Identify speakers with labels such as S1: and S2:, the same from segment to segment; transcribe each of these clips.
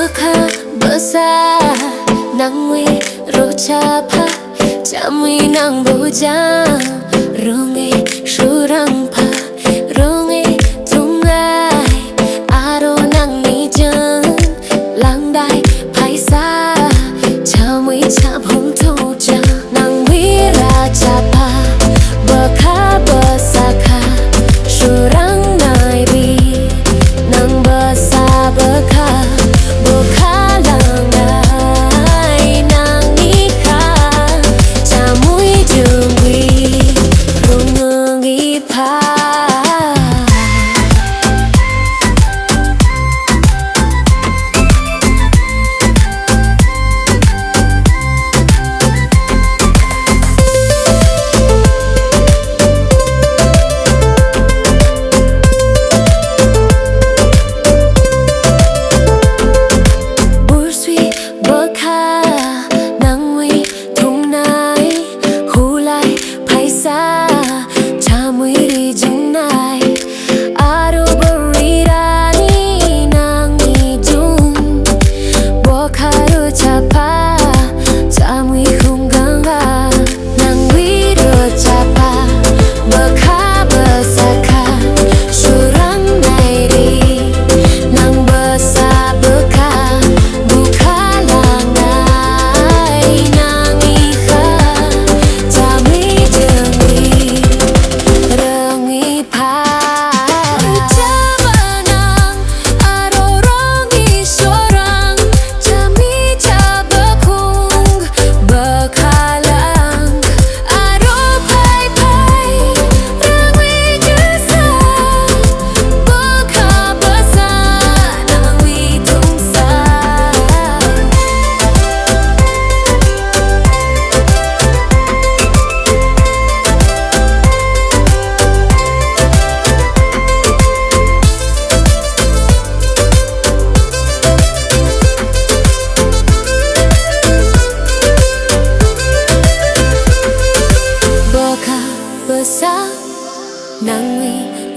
S1: Baka basa nang wi rochapa jamwi nang bujang rungi shurang pa rungi tungai aro nang ni jang lang dai paisa jamwi chap hong tu ja nang wi rachapa baka basa ka shurang nai bi nang basa baka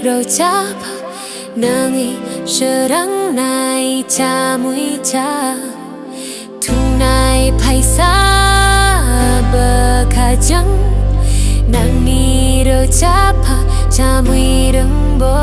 S1: Rochapa nangi sherang nai chamui cha tunai paisa bekajang nangi rochapa chamui rengbo